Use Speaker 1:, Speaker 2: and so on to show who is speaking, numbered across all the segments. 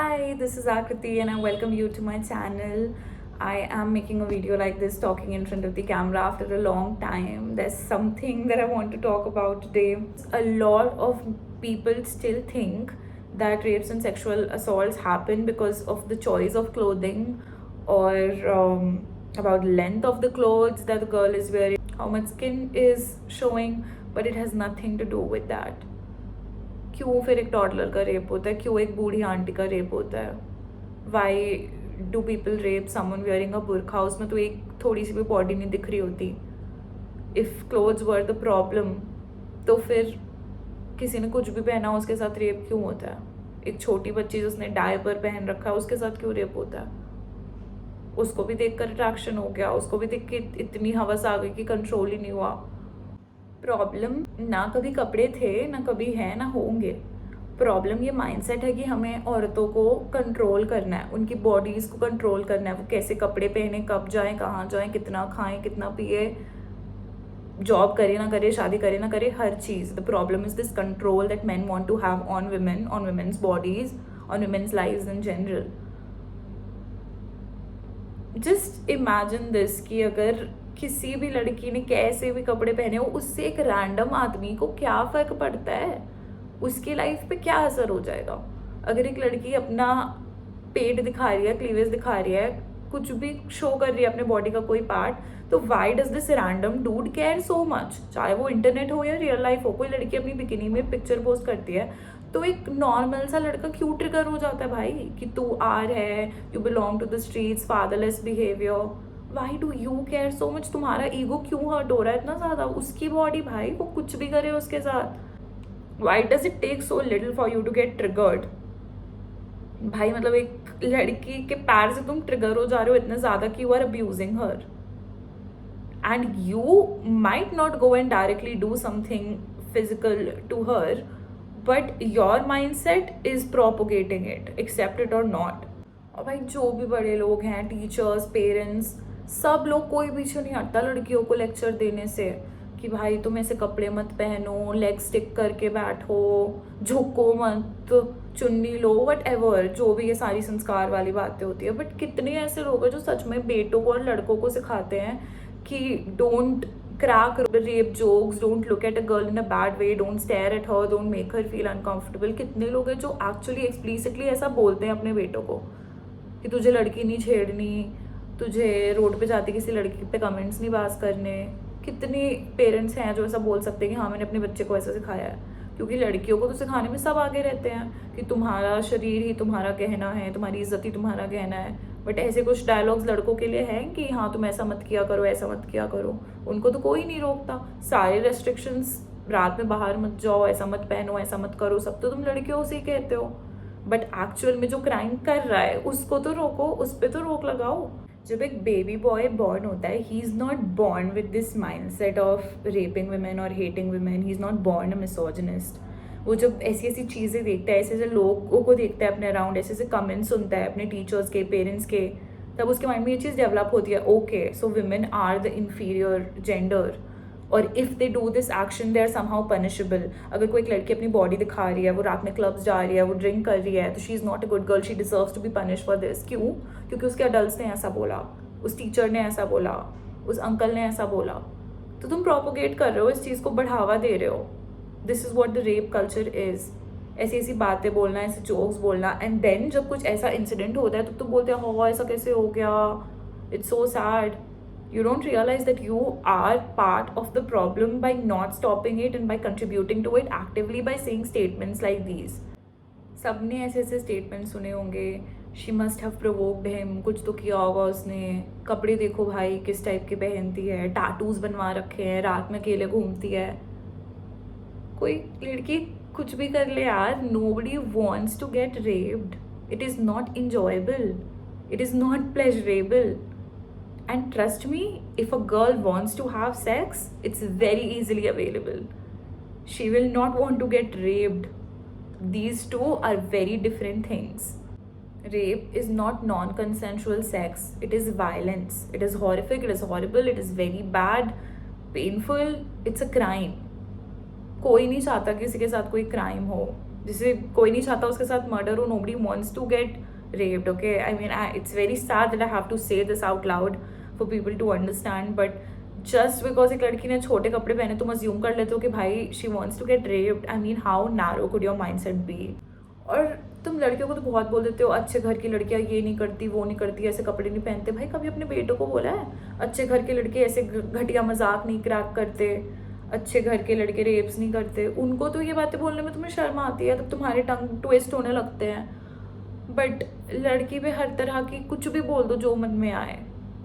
Speaker 1: Hi, this is Akriti and I welcome you to my channel. I am making a video like this talking in front of the camera after a long time. There's something that I want to talk about today. A lot of people still think that rapes and sexual assaults happen because of the choice of clothing or about length of the clothes that the girl is wearing, how much skin is showing, but it has nothing to do with that. क्यों फिर एक toddler का rape होता है, क्यों एक बूढ़ी aunty का rape होता है, why do people rape someone wearing a बुरखा, उसमें तो एक थोड़ी सी भी बॉडी नहीं दिख रही होती. If clothes were the problem तो फिर किसी ने कुछ भी पहना उसके साथ रेप क्यों होता है. एक छोटी बच्ची जिसने डायपर पहन रखा है उसके साथ क्यों रेप होता है. उसको भी देख कर अट्रैक्शन हो गया, उसको भी देख के इतनी हवस आ गई कि कंट्रोल ही नहीं हुआ. प्रॉब्लम ना कभी कपड़े थे, ना कभी है, ना होंगे. प्रॉब्लम ये माइंडसेट है कि हमें औरतों को कंट्रोल करना है, उनकी बॉडीज़ को कंट्रोल करना है. वो कैसे कपड़े पहने, कब जाएं, कहाँ जाएं, कितना खाएं, कितना पिए, जॉब करे ना करे, शादी करे ना करे, हर चीज़. The problem is this control that man want to have on women, on women's bodies, on women's lives in general. Just imagine this कि अगर किसी भी लड़की ने कैसे भी कपड़े पहने हो, उससे एक रैंडम आदमी को क्या फ़र्क पड़ता है, उसकी लाइफ पे क्या असर हो जाएगा. अगर एक लड़की अपना पेट दिखा रही है, क्लीवेज दिखा रही है, कुछ भी शो कर रही है अपने बॉडी का कोई पार्ट, तो why does this random dude care so much. चाहे वो इंटरनेट हो या रियल लाइफ हो, कोई लड़की अपनी बिकिनी में पिक्चर पोस्ट करती है तो एक नॉर्मल सा लड़का क्यों ट्रिगर हो जाता है भाई कि तू आर है, you belong to the streets, fatherless behaviour. Why do you care so much. तुम्हारा ईगो क्यों हर्ट हो रहा है इतना ज़्यादा. उसकी बॉडी भाई, वो कुछ भी करे उसके साथ. Why does it take so little for you to get triggered. भाई मतलब एक लड़की के पैर से तुम ट्रिगर हो जा रहे हो इतने ज़्यादा कि you are abusing her. And you might not go and directly do something physical to her, but your mindset is propagating it, accept it or not. और भाई जो भी बड़े लोग हैं, टीचर्स, पेरेंट्स, सब लोग, कोई पीछे नहीं हटता लड़कियों को लेक्चर देने से कि भाई तुम ऐसे कपड़े मत पहनो, लेग स्टिक करके बैठो, झुको मत, चुन्नी लो, वट एवर, जो भी ये सारी संस्कार वाली बातें होती है. बट कितने ऐसे लोग हैं जो सच में बेटों को और लड़कों को सिखाते हैं कि don't crack rape jokes, don't look at a girl in a bad way, don't stare at her, don't make her feel uncomfortable. कितने लोग हैं जो एक्चुअली एक्सप्लिसिटली ऐसा बोलते हैं अपने बेटों को कि तुझे लड़की नहीं छेड़नी, तुझे रोड पे जाती किसी लड़की पे कमेंट्स नहीं पास करने. कितने पेरेंट्स हैं जो ऐसा बोल सकते हैं कि हाँ मैंने अपने बच्चे को ऐसा सिखाया है. क्योंकि लड़कियों को तो सिखाने में सब आगे रहते हैं कि तुम्हारा शरीर ही तुम्हारा गहना है, तुम्हारी इज्जत ही तुम्हारा गहना है. बट ऐसे कुछ डायलॉग्स लड़कों के लिए हैं कि हाँ तुम ऐसा मत किया करो, ऐसा मत किया करो. उनको तो कोई नहीं रोकता. सारे रेस्ट्रिक्शंस, रात में बाहर मत जाओ, ऐसा मत पहनो, ऐसा मत करो, सब तो तुम लड़कियों से ही कहते हो. बट एक्चुअल में जो क्राइम कर रहा है उसको तो रोको, उस पर तो रोक लगाओ. जब एक बेबी बॉय बॉर्न होता है, he is not born with this mind set of raping women और hating women. He is not born a misogynist. वो जब ऐसी ऐसी चीज़ें देखता है, ऐसे ऐसे लोगों को देखता है अपने अराउंड, ऐसे ऐसे कमेंट्स सुनता है अपने टीचर्स के, पेरेंट्स के, तब उसके माइंड में ये चीज़ डेवलप होती है, okay so women are the inferior gender, और if they do this action they are somehow punishable. अगर कोई एक लड़की अपनी बॉडी दिखा रही है, वो रात में क्लब्स जा रही है, वो ड्रिंक कर रही है, तो she is not a good girl, she deserves to be punish for this. क्यों? क्योंकि उसके अडल्ट्स ने ऐसा बोला, उस टीचर ने ऐसा बोला, उस अंकल ने ऐसा बोला. तो तुम प्रोपोगेट कर रहे हो, इस चीज़ को बढ़ावा दे रहे हो. This is what the rape culture is. ऐसी ऐसी बातें बोलना, ऐसे जोक्स बोलना, एंड देन जब कुछ ऐसा इंसिडेंट होता है तो तुम बोलते हो हाँ ऐसा कैसे हो गया, it's so sad. You don't realize that you are part of the problem by not stopping it and by contributing to it actively by saying statements like these. सबने ऐसे ऐसे statements सुने होंगे. She must have provoked him. कुछ तो किया होगा उसने. कपड़े देखो भाई किस टाइप के पहनती है, टैटूज बनवा रखे हैं, रात में अकेले घूमती है. कोई लड़की कुछ भी कर ले यार. Nobody wants to get raped. It is not enjoyable. It is not pleasurable. And trust me, if a girl wants to have sex, it's very easily available. She will not want to get raped. These two are very different things. Rape is not non-consensual sex. It is violence. It is horrific. It is horrible. It is very bad, painful. It's a crime. कोई नहीं चाहता किसी के साथ कोई crime हो. जिसे कोई नहीं चाहता उसके साथ मर्डर हो, nobody wants to get raped, okay? I mean, it's very sad that I have to say this out loud for people to understand, but just because एक लड़की ने छोटे कपड़े पहने तुम assume कर लेते हो कि भाई she wants to get raped. I mean, how narrow could your mindset be? और तुम लड़कियों को तो बहुत बोल देते हो अच्छे घर की लड़कियां ये नहीं करती वो नहीं करती, ऐसे कपड़े नहीं पहनते। भाई कभी अपने बेटों को बोला है अच्छे घर के लड़के ऐसे घटिया मजाक नहीं क्रैक करते, अच्छे घर के लड़के रेप्स नहीं करते? उनको तो ये बातें बोलने में तुम्हें शर्म आती है, तब तुम्हारे टंग ट्विस्ट होने लगते हैं। बट लड़की पे हर तरह की कुछ भी बोल दो जो मन में आए,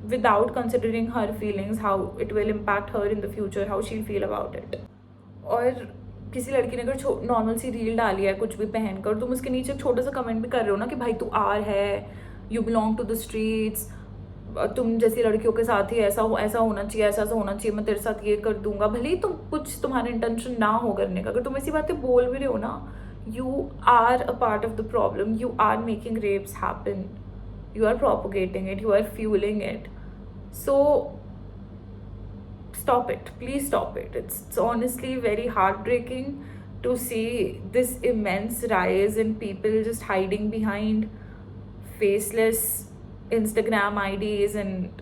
Speaker 1: without considering her feelings, how it will impact her in the future, how she feel about it. और किसी लड़की ने अगर नॉर्मल सी रील डाली है कुछ भी पहनकर, तुम उसके नीचे एक छोटा सा कमेंट भी कर रहे हो ना कि भाई तू आर है, you belong to the streets, तुम जैसी लड़कियों के साथ ही ऐसा होना चाहिए, ऐसा होना चाहिए, मैं तेरे साथ ये कर दूंगा। भले ही तुम कुछ तुम्हारे इंटेंशन ना हो करने का, अगर तुम ऐसी बातें बोल भी रहे हो ना, you are a part of the problem, you are making rapes happen, you are propagating it, you are fueling it. So stop it, please stop it. It's honestly very heartbreaking to see this immense rise in people just hiding behind faceless Instagram IDs and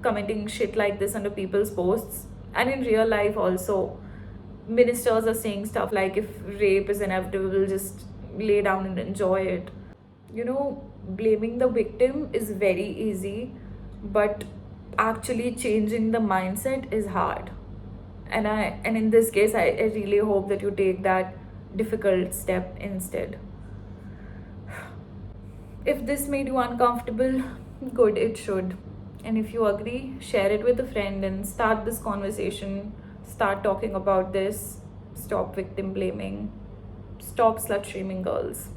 Speaker 1: commenting shit like this under people's posts. And in real life also, ministers are saying stuff like if rape is inevitable, just lay down and enjoy it. You know, blaming the victim is very easy, but actually changing the mindset is hard. And in this case, I really hope that you take that difficult step instead. If this made you uncomfortable, good, it should. And if you agree, share it with a friend and start this conversation. Start talking about this. Stop victim blaming. Stop slut shaming girls.